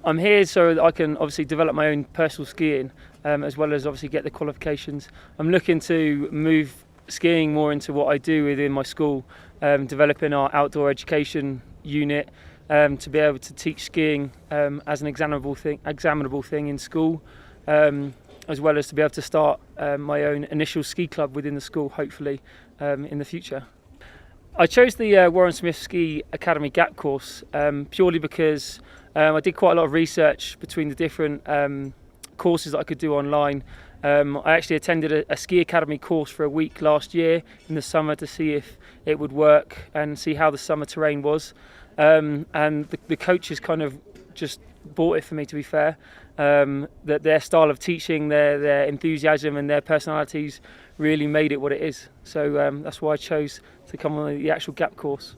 I'm here so that I can obviously develop my own personal skiing, as well as obviously get the qualifications. I'm looking to move skiing more into what I do within my school, developing our outdoor education unit, to be able to teach skiing as an examinable thing in school, as well as to be able to start my own initial ski club within the school, hopefully, in the future. I chose the Warren Smith Ski Academy Gap course purely because I did quite a lot of research between the different courses that I could do online. I actually attended a ski academy course for a week last year in the summer to see if it would work and see how the summer terrain was. And the coaches kind of just bought it for me, to be fair. That their style of teaching, their enthusiasm and their personalities really made it what it is. So that's why I chose to come on the actual Gap course.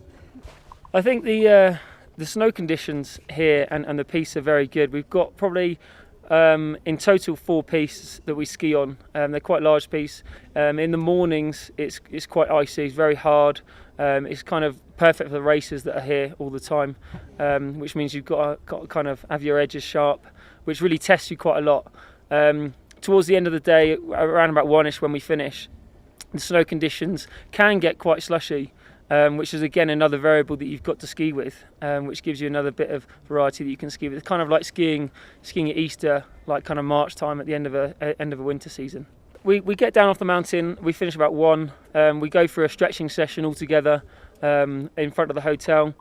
I think the snow conditions here and the piste are very good. We've got probably in total 4 pistes that we ski on. They're quite large pistes. In the mornings it's quite icy, it's very hard. It's kind of perfect for the racers that are here all the time, which means you've got to kind of have your edges sharp, which really tests you quite a lot. Towards the end of the day, around about 1ish when we finish, the snow conditions can get quite slushy, which is again another variable that you've got to ski with, which gives you another bit of variety that you can ski with. It's kind of like skiing at Easter, like kind of March time at the end of a winter season. We get down off the mountain, we finish about 1, we go for a stretching session all together in front of the hotel.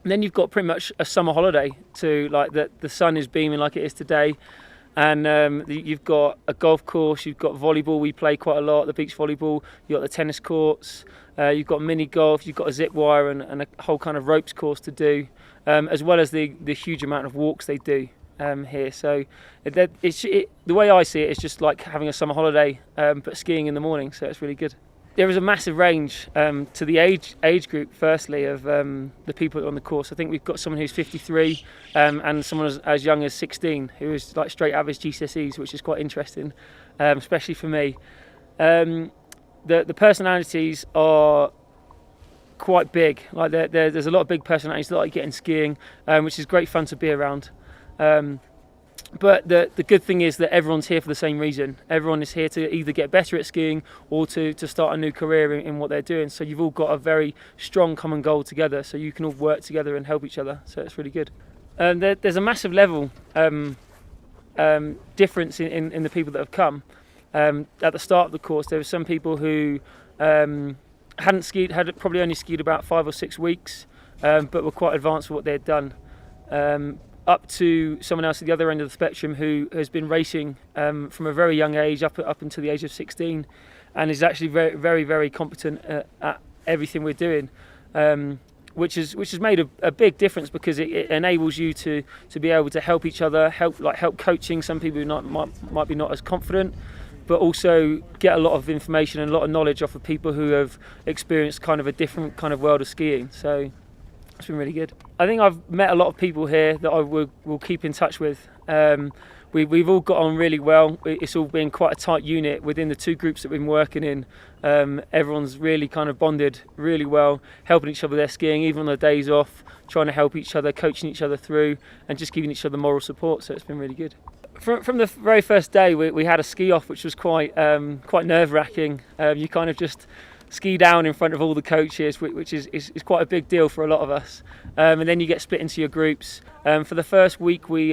And then you've got pretty much a summer holiday to, like, the sun is beaming like it is today. And you've got a golf course, you've got volleyball, we play quite a lot, the beach volleyball, you've got the tennis courts, you've got mini golf, you've got a zip wire and a whole kind of ropes course to do, as well as the huge amount of walks they do here. So the way I see it is just like having a summer holiday, but skiing in the morning, so it's really good. There is a massive range to the age group, firstly, of the people on the course. I think we've got someone who's 53 and someone as young as 16 who is like straight out of his GCSEs, which is quite interesting, especially for me. The personalities are quite big. Like there's a lot of big personalities that like getting skiing, which is great fun to be around. But the good thing is that everyone's here for the same reason. Everyone is here to either get better at skiing or to start a new career in what they're doing. So you've all got a very strong common goal together, so you can all work together and help each other. So it's really good. There's a massive level difference in the people that have come. At the start of the course, there were some people who hadn't skied, had probably only skied about 5 or 6 weeks, but were quite advanced for what they had done. Up to someone else at the other end of the spectrum who has been racing from a very young age up until the age of 16, and is actually very, very, very competent at everything we're doing, which has made a big difference because it enables you to be able to help each other, help coaching some people who might be not as confident, but also get a lot of information and a lot of knowledge off of people who have experienced kind of a different kind of world of skiing. So it's been really good. I think I've met a lot of people here that I will keep in touch with. We've all got on really well. It's all been quite a tight unit within the 2 groups that we've been working in. Everyone's really kind of bonded really well, helping each other with their skiing, even on their days off, trying to help each other, coaching each other through, and just giving each other moral support. So it's been really good. From the very first day, we had a ski off, which was quite nerve-wracking. You kind of just ski down in front of all the coaches, which is quite a big deal for a lot of us, and then you get split into your groups. For the first week we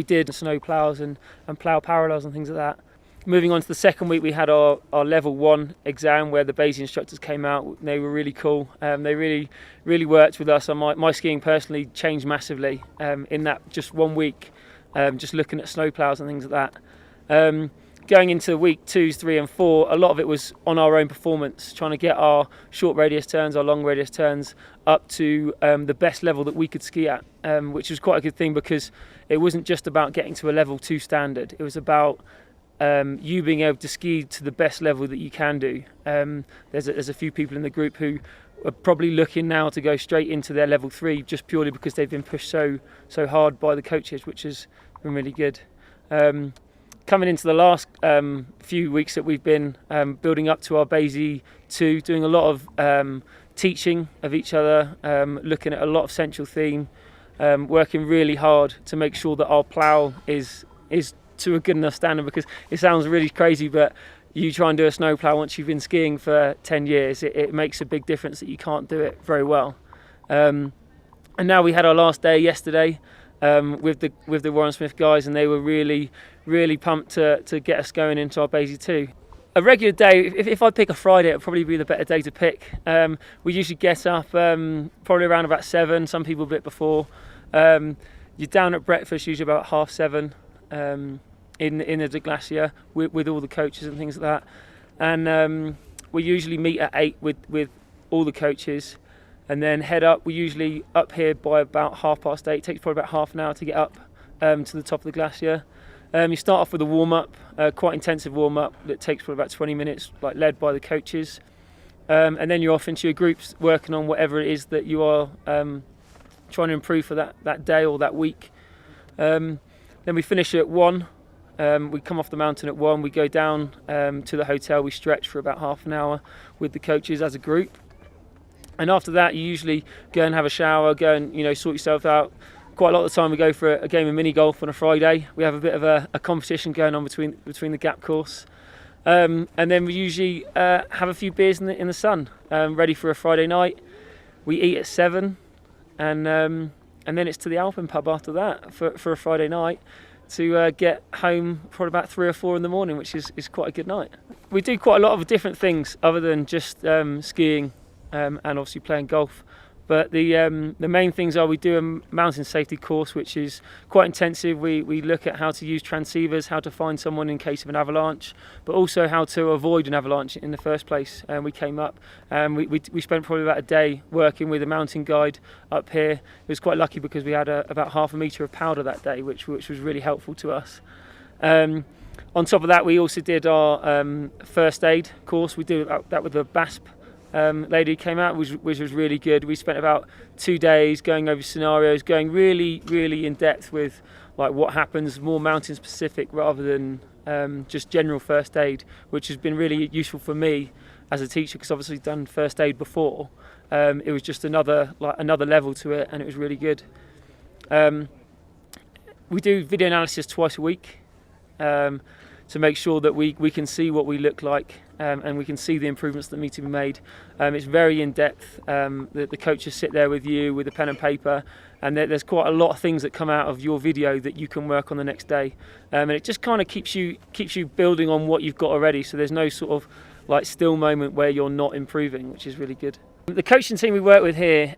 did snow plows and plough parallels and things like that. Moving on to the second week, we had our level 1 exam where the basic instructors came out. They were really cool. They really worked with us, and my skiing personally changed massively in that just 1 week, just looking at snow plows and things like that. Going into week 2, 3 and 4, a lot of it was on our own performance, trying to get our short radius turns, our long radius turns up to the best level that we could ski at, which was quite a good thing because it wasn't just about getting to a level 2 standard. It was about you being able to ski to the best level that you can do. There's a few people in the group who are probably looking now to go straight into their level 3 just purely because they've been pushed so hard by the coaches, which has been really good. Coming into the last few weeks that we've been building up to our Basie 2, doing a lot of teaching of each other, looking at a lot of central theme, working really hard to make sure that our plough is to a good enough standard, because it sounds really crazy, but you try and do a snow plough once you've been skiing for 10 years, it makes a big difference that you can't do it very well. And now we had our last day yesterday with the Warren Smith guys, and they were really pumped to get us going into our Basie 2. A regular day, if I pick a Friday, it'll probably be the better day to pick. We usually get up probably around about 7, some people a bit before. You're down at breakfast usually about 7:30 in the glacier with all the coaches and things like that. And we usually meet at 8 with all the coaches, and then head up. We're usually up here by about 8:30. It takes probably about half an hour to get up to the top of the glacier. You start off with a warm-up, quite intensive warm-up that takes probably about 20 minutes, like led by the coaches. And then you're off into your groups working on whatever it is that you are trying to improve for that day or that week. Then we finish at 1. We come off the mountain at 1. We go down to the hotel. We stretch for about half an hour with the coaches as a group. And after that, you usually go and have a shower, go and sort yourself out. Quite a lot of the time we go for a game of mini golf on a Friday. We have a bit of a competition going on between the Gap course. And then we usually have a few beers in the sun, ready for a Friday night. We eat at 7, and then it's to the Alpen pub after that for a Friday night to get home probably about 3 or 4 in the morning, which is quite a good night. We do quite a lot of different things other than just skiing and obviously playing golf. But the main things are we do a mountain safety course, which is quite intensive. We look at how to use transceivers, how to find someone in case of an avalanche, but also how to avoid an avalanche in the first place. We came up and we spent probably about a day working with a mountain guide up here. It was quite lucky because we had about half a metre of powder that day, which was really helpful to us. On top of that, we also did our first aid course. We did that with the BASP lady who came out, which was really good. We spent about 2 days going over scenarios, going really in depth with like what happens, more mountain specific rather than just general first aid, which has been really useful for me as a teacher, because obviously I've done first aid before. It was just another level to it, and it was really good. We do video analysis twice a week to make sure that we can see what we look like, and we can see the improvements that need to be made. It's very in depth. The coaches sit there with you with a pen and paper, and there's quite a lot of things that come out of your video that you can work on the next day, and it just kind of keeps you building on what you've got already. So there's no sort of like still moment where you're not improving, which is really good. The coaching team we work with here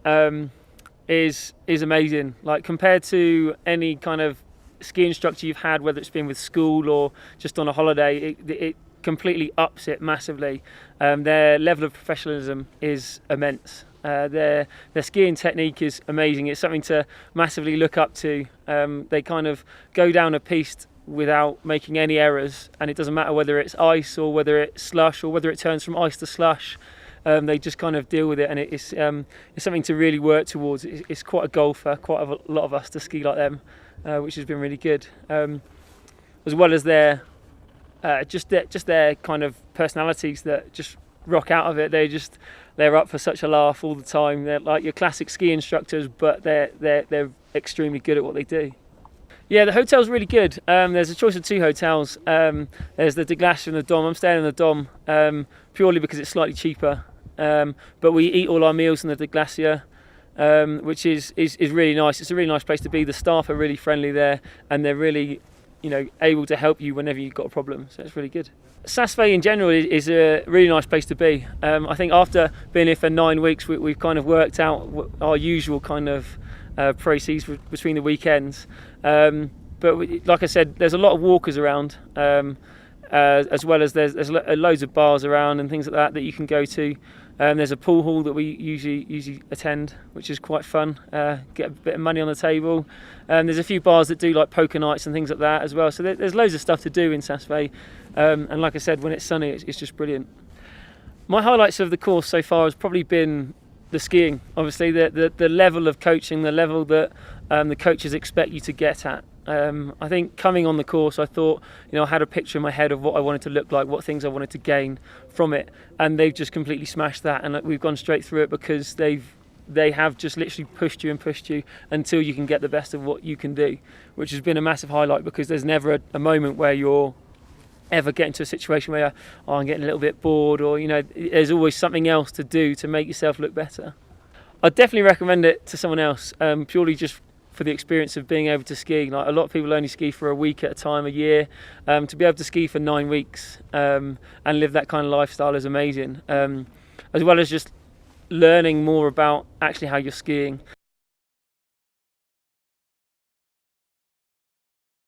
is amazing. Like compared to any kind of ski instructor you've had, whether it's been with school or just on a holiday, it completely ups it massively. Their level of professionalism is immense. Their skiing technique is amazing. It's something to massively look up to. They kind of go down a piste without making any errors, and it doesn't matter whether it's ice or whether it's slush or whether it turns from ice to slush. They just kind of deal with it, and it's something to really work towards. It's quite a goal for quite a lot of us to ski like them, which has been really good. As well as their kind of personalities that just rock out of it. They're up for such a laugh all the time. They're like your classic ski instructors, but they're extremely good at what they do. Yeah, the hotel's really good. There's a choice of 2 hotels. There's the De Glacier and the Dom. I'm staying in the Dom purely because it's slightly cheaper. But we eat all our meals in the De Glacier, which is really nice. It's a really nice place to be. The staff are really friendly there, and they're really able to help you whenever you've got a problem. So it's really good. Saas-Fee in general is a really nice place to be. I think after being here for 9 weeks, we've kind of worked out our usual kind of proceeds between the weekends. But like I said, there's a lot of walkers around, as well as there's loads of bars around and things like that you can go to. There's a pool hall that we usually attend, which is quite fun. Get a bit of money on the table. There's a few bars that do like poker nights and things like that as well. So there's loads of stuff to do in Saas-Fee. And like I said, when it's sunny, it's just brilliant. My highlights of the course so far has probably been the skiing. Obviously, the level of coaching, the level that the coaches expect you to get at. I think coming on the course, I thought, I had a picture in my head of what I wanted to look like, what things I wanted to gain from it, and they've just completely smashed that. And we've gone straight through it because they've they have just literally pushed you until you can get the best of what you can do, which has been a massive highlight, because there's never a moment where you're ever get into a situation where I'm getting a little bit bored, or there's always something else to do to make yourself look better. I'd definitely recommend it to someone else, purely just for the experience of being able to ski. Like, a lot of people only ski for a week at a time, a year. To be able to ski for 9 weeks and live that kind of lifestyle is amazing, as well as just learning more about actually how you're skiing.